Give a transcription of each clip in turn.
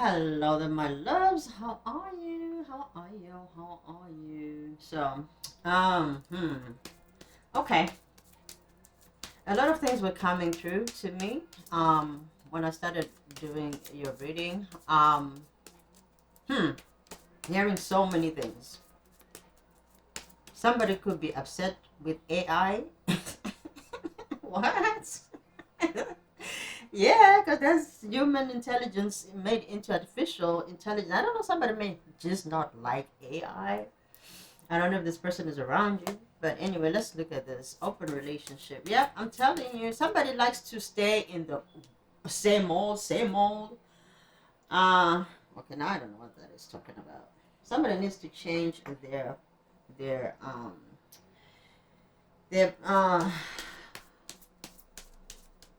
Hello there, my loves. How are you? How are you? How are you? Um, hmm. Okay. A lot of things were coming through to me. When I started doing your reading. Hmm. Hearing so many things. Somebody could be upset with AI. What? Yeah, because that's human intelligence made into artificial intelligence. I don't know, somebody may just not like AI. I don't know if this person is around you. But anyway, let's look at this. Open relationship. Yep, I'm telling you, somebody likes to stay in the same old, same old. Uh, okay, now I don't know what that is talking about. Somebody needs to change their, their,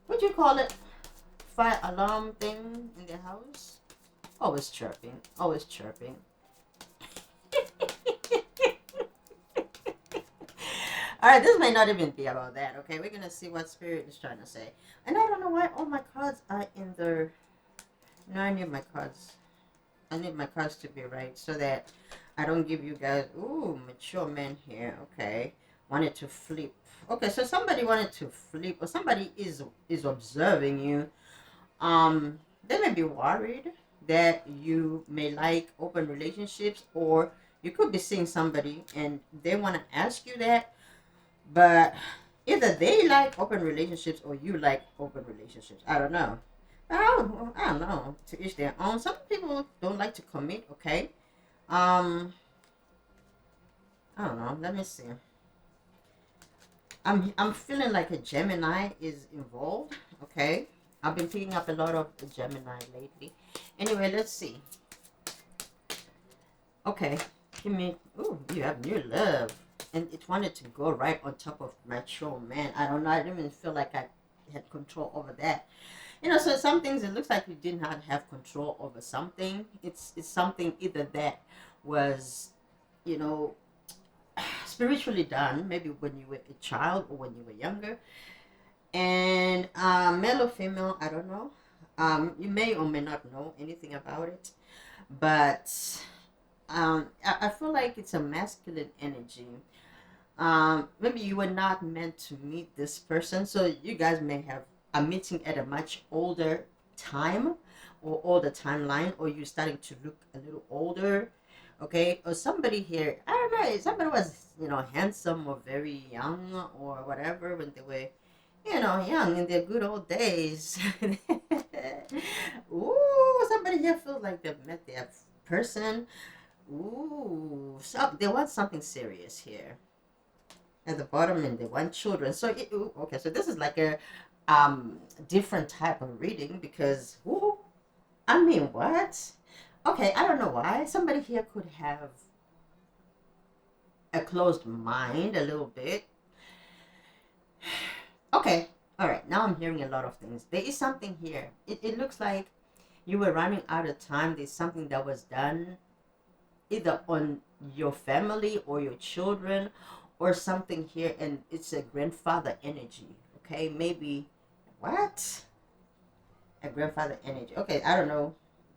what do you call it? Fire alarm thing in the house. Always chirping. Always chirping. All right, this may not even be about that. Okay, we're gonna see what spirit is trying to say. And I don't know why all my cards are in the. No, I need my cards. I need my cards to be right so that I don't give you guys. Ooh, mature men here. Okay, wanted to flip. Okay, so somebody wanted to flip, or somebody is observing you. They may be worried that you may like open relationships, or you could be seeing somebody and they want to ask you that, but either they like open relationships or you like open relationships. I don't know. I don't know. To each their own. Some people don't like to commit. Okay. Um. I don't know. Let me see. I'm feeling like a Gemini is involved. Okay. I've been picking up a lot of Gemini lately. Anyway, let's see. Okay. Give me. Ooh, you have new love, and it wanted to go right on top of mature man. I don't know. I didn't even feel like I had control over that. So some things it looks like you did not have control over something. It's something either that was, you know, spiritually done, maybe when you were a child or when you were younger. And male or female, I don't know. You may or may not know anything about it, but I feel like it's a masculine energy. Maybe you were not meant to meet this person, so you guys may have a meeting at a much older time or older timeline, or you're starting to look a little older. Okay, or somebody here, I don't know, somebody was, handsome or very young or whatever when they were, young in their good old days. Ooh, somebody here feels like they've met their person. Ooh, so they want something serious here at the bottom, and they want children. So okay, so this is like a different type of reading because I mean, what? Okay, I don't know why somebody here could have a closed mind a little bit. Okay, all right, now I'm hearing a lot of things. There is something here. It looks like you were running out of time. There's something that was done either on your family or your children or something here, and it's a grandfather energy. Okay, maybe what? A grandfather energy. Okay, I don't know.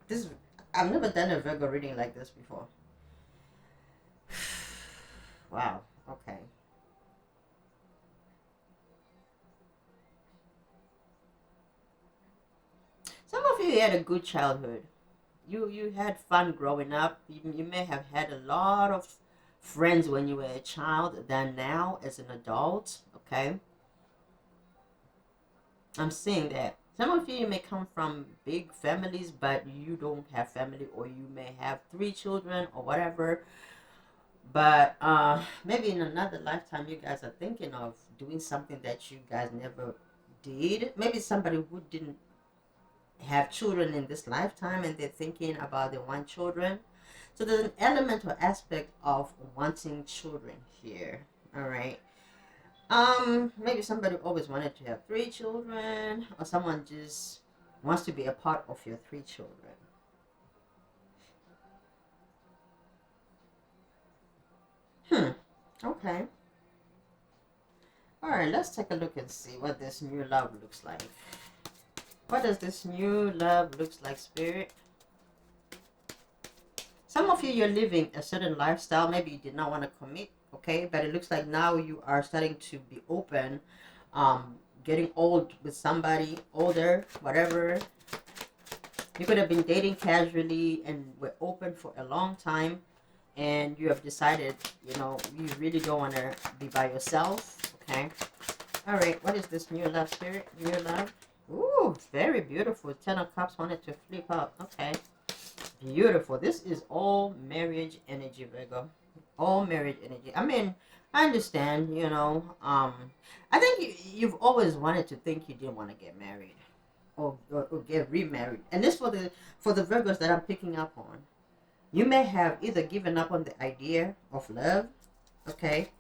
This I've never done a Virgo reading like this before. Wow. Okay. Some of you had a good childhood. You had fun growing up. You may have had a lot of friends when you were a child than now as an adult. Okay, I'm seeing that. Some of you may come from big families, but you don't have family, or you may have three children or whatever. But maybe in another lifetime, you guys are thinking of doing something that you guys never did. Maybe somebody who didn't have children in this lifetime and they're thinking about they want children. So there's an element or aspect of wanting children here. All right. Maybe somebody always wanted to have three children, or someone just wants to be a part of your three children. Hmm. Okay. All right. Let's take a look and see what this new love looks like. What does this new love looks like, spirit? Some of you, you're living a certain lifestyle. Maybe you did not want to commit, okay? But it looks like now you are starting to be open, getting old with somebody older, whatever. You could have been dating casually and were open for a long time, and you have decided, you really don't want to be by yourself, okay? All right, what is this new love spirit? New love? Ooh, very beautiful. Ten of Cups wanted to flip out. Okay. Beautiful. This is all marriage energy, Virgo. All marriage energy. I mean, I understand, I think you've always wanted to think you didn't want to get married or get remarried. And this for the Virgos that I'm picking up on. You may have either given up on the idea of love, okay?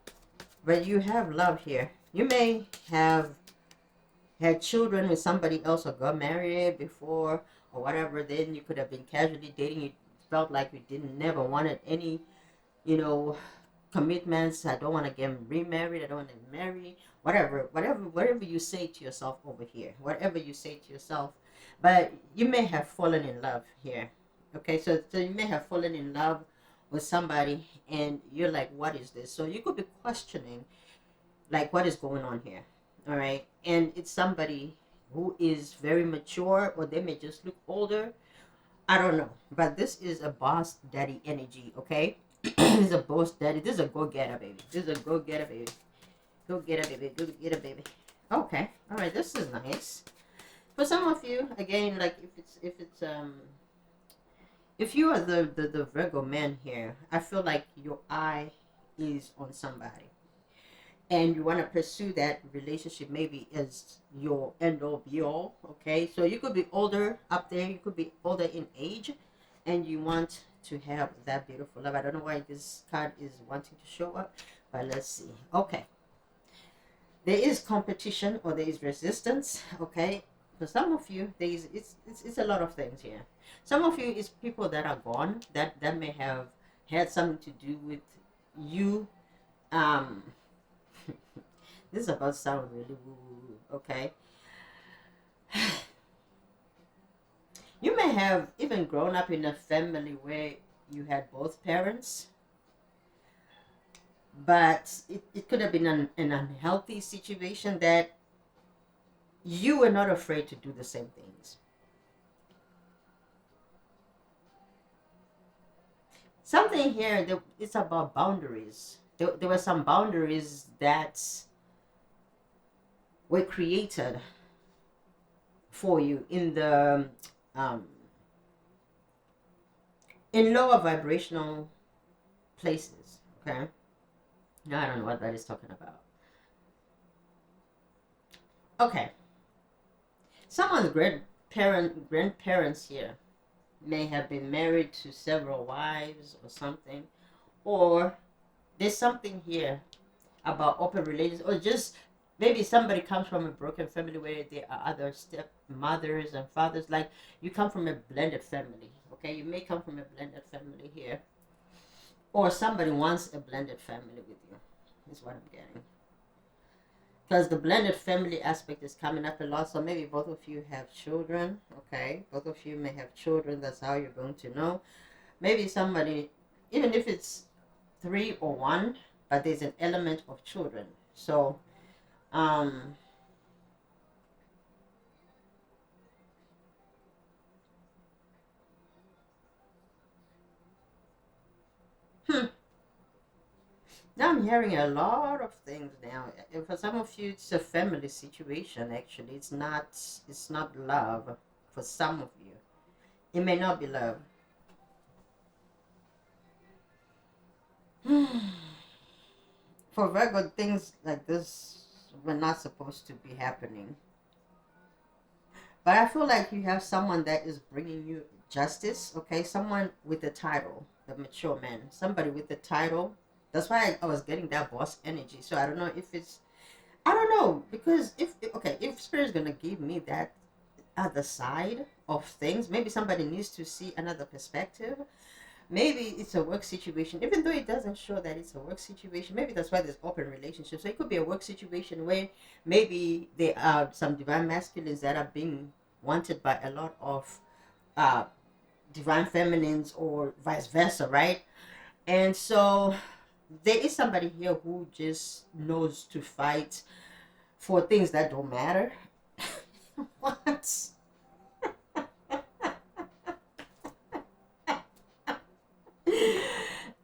But you have love here. You may have had children with somebody else or got married before or whatever. Then you could have been casually dating. You felt like you didn't never wanted any, you know, commitments. I don't want to get remarried. I don't want to marry. Whatever you say to yourself over here. Whatever you say to yourself. But you may have fallen in love here. Okay, so you may have fallen in love with somebody and you're like, what is this? So you could be questioning, like, what is going on here? All right, and it's somebody who is very mature, or they may just look older. I don't know, but this is a boss daddy energy. Okay, this is a boss daddy. This is a go-getter baby. This is a go-getter baby. Go-getter baby. Go-getter baby. Okay, all right, this is nice. For some of you, again, like if you are the Virgo man here, I feel like your eye is on somebody and you want to pursue that relationship maybe as your end all be all. Okay, so you could be older up there, you could be older in age, and you want to have that beautiful love. I don't know why this card is wanting to show up, but let's see. Okay, there is competition or there is resistance. Okay, for some of you there is it's a lot of things here. Some of you is people that are gone that may have had something to do with you. This is about to sound really woo-woo, okay? You may have even grown up in a family where you had both parents, but it could have been an unhealthy situation that you were not afraid to do the same things. Something here, it's about boundaries. There were some boundaries that were created for you in the in lower vibrational places. Okay, now I don't know what that is talking about. Okay, someone's grandparents here may have been married to several wives or something, or there's something here about open relations, or just maybe somebody comes from a broken family where there are other stepmothers and fathers. Like, you come from a blended family. Okay, you may come from a blended family here, or somebody wants a blended family with you, is what I'm getting, because the blended family aspect is coming up a lot. So maybe both of you have children. Okay, both of you may have children. That's how you're going to know. Maybe somebody, even if it's 3 or 1, but there's an element of children. So now I'm hearing a lot of things now. And for some of you, it's a family situation. Actually, it's not love. For some of you, it may not be love. For Virgo, things like this were not supposed to be happening. But I feel like you have someone that is bringing you justice. Okay, someone with the title, the mature man, somebody with the title. That's why I was getting that boss energy. So I don't know if it's, I don't know, because if Spirit's gonna give me that other side of things, maybe somebody needs to see another perspective. Maybe it's a work situation, even though it doesn't show that it's a work situation. Maybe that's why there's open relationships. So it could be a work situation where maybe there are some divine masculines that are being wanted by a lot of uh, divine feminines or vice versa, right? And so there is somebody here who just knows to fight for things that don't matter. What?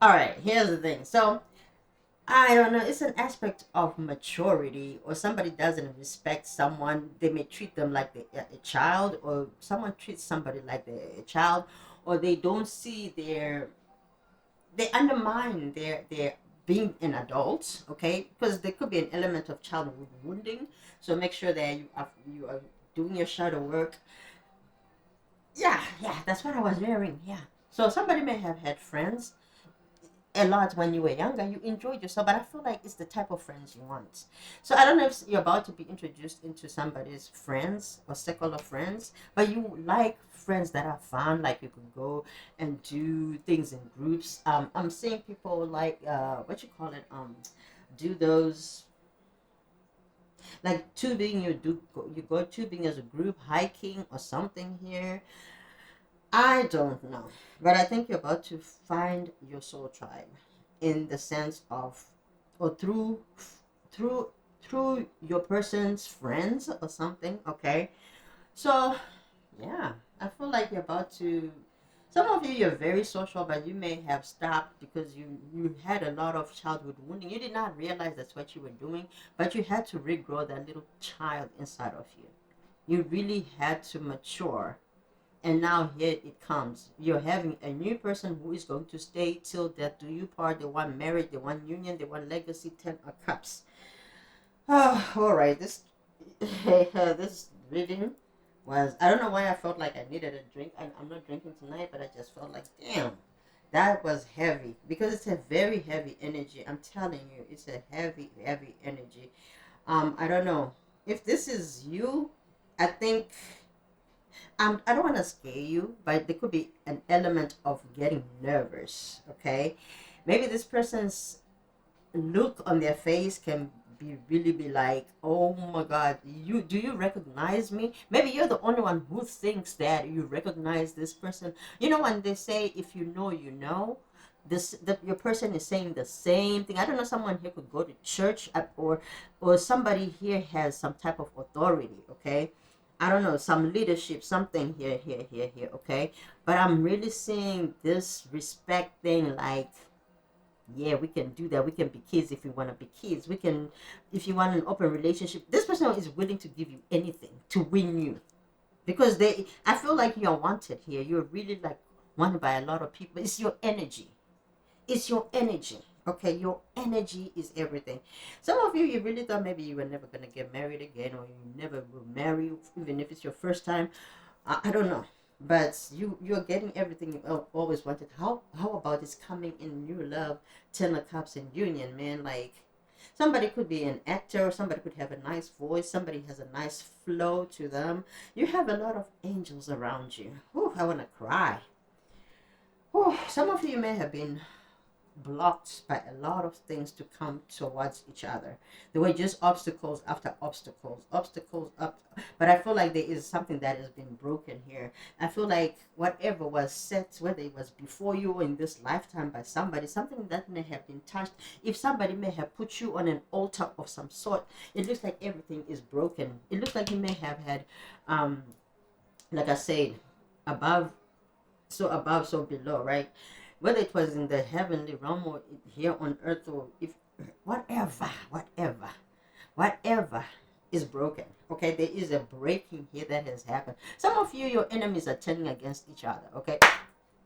All right, here's the thing. So I don't know. It's an aspect of maturity, or somebody doesn't respect someone. They may treat them like a child, or someone treats somebody like a child, or they don't see they undermine their being an adult. Okay, because there could be an element of childhood wounding. So make sure that you are doing your shadow work. Yeah, yeah, that's what I was hearing. Yeah. So somebody may have had friends a lot when you were younger. You enjoyed yourself, but I feel like it's the type of friends you want. So I don't know if you're about to be introduced into somebody's friends or circle of friends, but you like friends that are fun, like you can go and do things in groups. I'm seeing people like what you call it, do those like tubing. You go tubing as a group, hiking or something here. I don't know, but I think you're about to find your soul tribe, in the sense of, or through through your person's friends or something. Okay, so yeah, I feel like you're about to. Some of you, you're very social, but you may have stopped because you had a lot of childhood wounding. You did not realize that's what you were doing, but you had to regrow that little child inside of you. You really had to mature, and now here it comes. You're having a new person who is going to stay till death do you part. They want marriage, they want union, they want legacy. 10 of cups. Oh, all right. This this reading was, I don't know why I felt like I needed a drink. I'm not drinking tonight, but I just felt like, damn, that was heavy, because it's a very heavy energy. I'm telling you, it's a heavy energy. I don't know if this is you. I think, I don't want to scare you, but there could be an element of getting nervous. Okay, maybe this person's look on their face can be like, oh my God, you recognize me? Maybe you're the only one who thinks that you recognize this person. You know when they say, if you know, you know. Your person is saying the same thing. I don't know. Someone here could go to church, or somebody here has some type of authority. Okay, I don't know, some leadership, something here. Okay, but I'm really seeing this respect thing, like, yeah, we can do that. We can be kids if we want to be kids. We can, if you want an open relationship. This person is willing to give you anything to win you, because I feel like you're wanted here. You're really like wanted by a lot of people. It's your energy. It's your energy. Okay, your energy is everything. Some of you, you really thought maybe you were never gonna get married again, or you never will marry, even if it's your first time. I don't know, but you're getting everything you always wanted. How about this coming in new love, 10 of cups in union, man? Like, somebody could be an actor, somebody could have a nice voice, somebody has a nice flow to them. You have a lot of angels around you. Whew, I want to cry. Whew, some of you may have been blocked by a lot of things to come towards each other. There were just obstacles after obstacles, obstacles up. But I feel like there is something that has been broken here. I feel like whatever was set, whether it was before you or in this lifetime by somebody, something that may have been touched, if somebody may have put you on an altar of some sort, it looks like everything is broken. It looks like you may have had, like I said, above above, so below, right? Whether it was in the heavenly realm or here on earth, or if whatever is broken. Okay, there is a breaking here that has happened. Some of you, your enemies are turning against each other. Okay,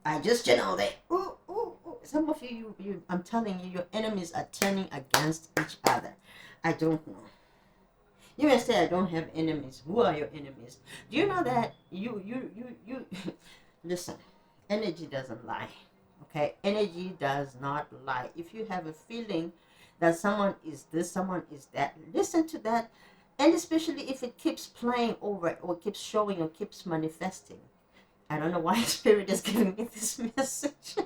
I just channel that. Ooh, ooh, ooh. Some of you, I'm telling you, your enemies are turning against each other. I don't know. You may say I don't have enemies. Who are your enemies? Do you know that you listen, energy doesn't lie. Okay? Energy does not lie. If you have a feeling that someone is this, someone is that, listen to that. And especially if it keeps playing over, or keeps showing, or keeps manifesting. I don't know why Spirit is giving me this message.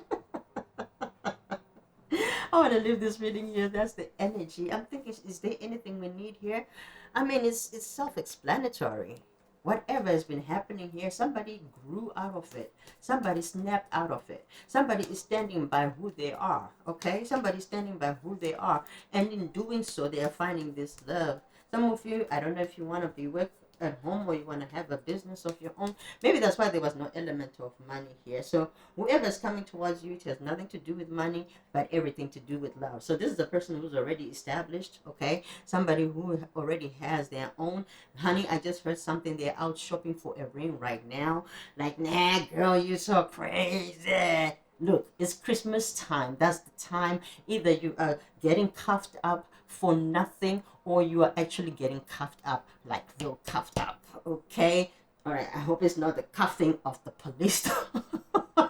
I want to leave this reading here. That's the energy. I'm thinking, is there anything we need here? I mean, it's self-explanatory. whatever has been happening here, somebody grew out of it. Somebody snapped out of it. Somebody is standing by who they are, okay? Somebody's standing by who they are. And in doing so, they are finding this love. Some of you, I don't know if you want to be with at home or you want to have a business of your own. Maybe that's why there was no element of money here. So whoever's coming towards you, it has nothing to do with money, but everything to do with love. So this is a person who's already established, okay? Somebody who already has their own. Honey, I just heard something. They're out shopping for a ring right now. Like, nah, girl, you're so crazy. Look, it's Christmas time. That's the time. Either you are getting cuffed up for nothing, or you are actually getting cuffed up, like real cuffed up. Okay? All right. I hope it's not the cuffing of the police. I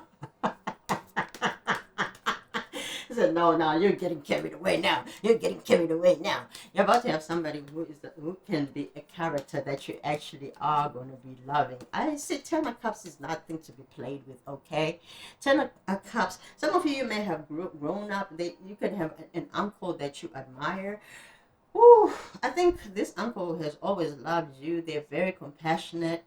said, no, you're getting carried away now. You're getting carried away now. You're about to have somebody who can be a character that you actually are going to be loving. I said 10 of Cups is nothing to be played with, okay? 10 of Cups. Some of you may have grown up. You could have an uncle that you admire. Ooh, I think this uncle has always loved you. They're very compassionate.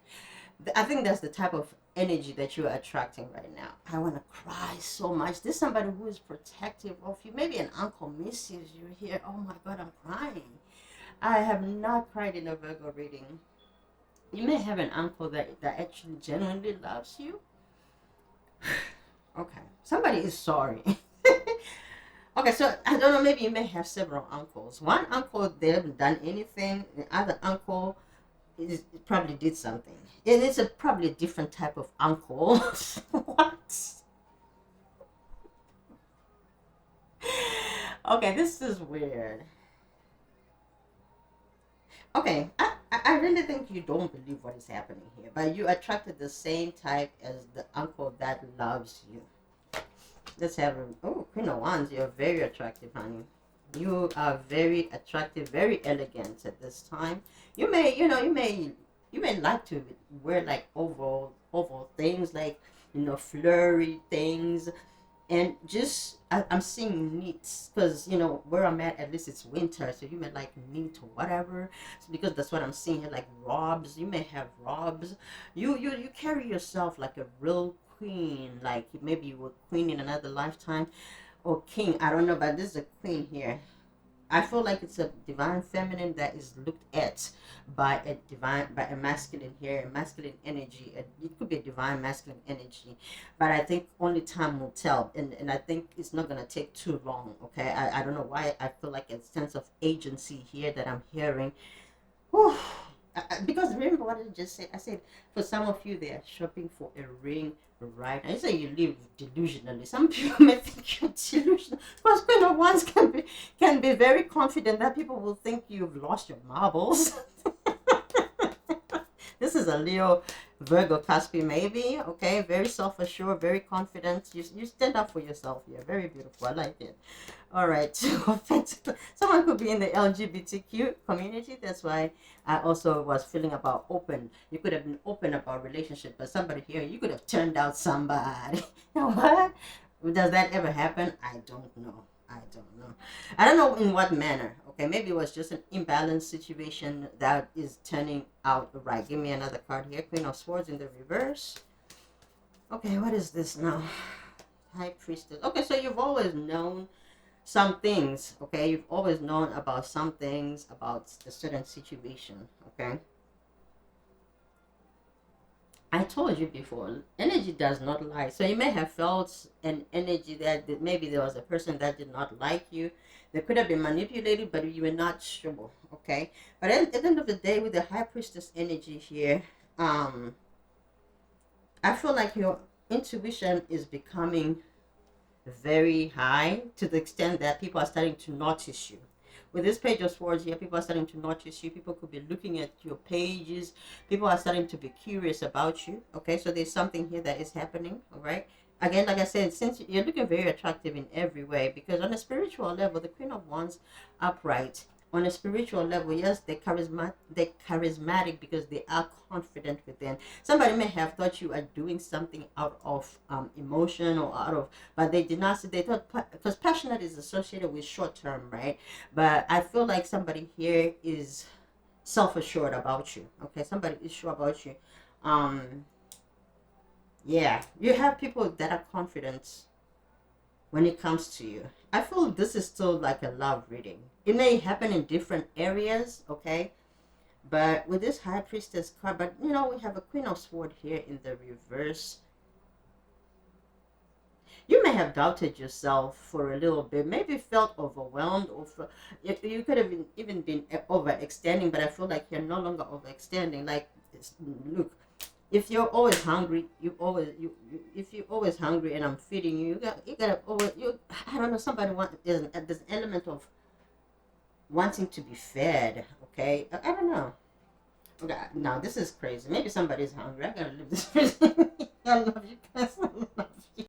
I think that's the type of energy that you are attracting right now. I want to cry so much. This is somebody who is protective of you. Maybe an uncle misses you here. Oh my God, I'm crying. I have not cried in a Virgo reading. You may have an uncle that actually genuinely loves you. Okay, somebody is sorry. Okay, so I don't know, maybe you may have several uncles. One uncle, they haven't done anything. The other uncle, it probably did something. It is probably a different type of uncle. What? Okay, this is weird. Okay, I really think you don't believe what is happening here, but you attracted the same type as the uncle that loves you. Let's have a, oh, Queen of Wands, you're very attractive, honey. You are very attractive, very elegant at this time. You may like to wear like oval things, like flurry things, and just I'm seeing neats because where I'm at least it's winter, so you may like neat or whatever. So because that's what I'm seeing here, like robes. You may have robes. You carry yourself like a real queen, like maybe you were queen in another lifetime or king. I don't know, but this is a queen here. I feel like it's a divine feminine that is looked at by a masculine here, a masculine energy. It could be a divine masculine energy, but I think only time will tell, and I think it's not gonna take too long. Okay, I don't know why I feel like a sense of agency here that I'm hearing. Whew. Because remember what I just said. I said for some of you they are shopping for a ring right now. I say you live delusionally. Some people may think you're delusional. Because Queen of Wands can be very confident that people will think you've lost your marbles. This is a Leo Virgo Caspi maybe. Okay, very self-assured, very confident. You stand up for yourself. You're very beautiful. I like it. All right. Someone could be in the LGBTQ community. That's why I also was feeling about open. You could have been open about relationship, but somebody here, you could have turned out somebody. You know what? Does that ever happen? I don't know. I don't know. I don't know in what manner. Okay, maybe it was just an imbalanced situation that is turning out right. Give me another card here. Queen of Swords in the reverse. Okay, what is this now? High Priestess. Okay, so you've always known some things. Okay, you've always known about some things about a certain situation. Okay. I told you before, energy does not lie. So you may have felt an energy that maybe there was a person that did not like you. They could have been manipulated, but you were not sure. Okay. But at the end of the day, with the High Priestess energy here, I feel like your intuition is becoming very high to the extent that people are starting to notice you. With this Page of Swords here, people are starting to notice you. People could be looking at your pages. People are starting to be curious about you. Okay, so there's something here that is happening. All right. Again, like I said, since you're looking very attractive in every way, because on a spiritual level, the Queen of Wands upright. On a spiritual level, yes, they're charismatic because they are confident within. Somebody may have thought you are doing something out of emotion or out of, but they did not. They thought because passionate is associated with short term, right? But I feel like somebody here is self-assured about you. Okay, somebody is sure about you. Um, yeah, you have people that are confident when it comes to you. I feel this is still like a love reading. It may happen in different areas, okay? But with this High Priestess card, but you know, we have a Queen of Swords here in the reverse. You may have doubted yourself for a little bit, maybe felt overwhelmed, or you could have even been overextending, but I feel like you're no longer overextending. Like, look, if you're always hungry, if you're always hungry and I'm feeding you, you gotta always I don't know, somebody there's an element of wanting to be fed. Okay, I don't know. Okay, now this is crazy. Maybe somebody's hungry. I gotta leave this person. I love you guys. I love you.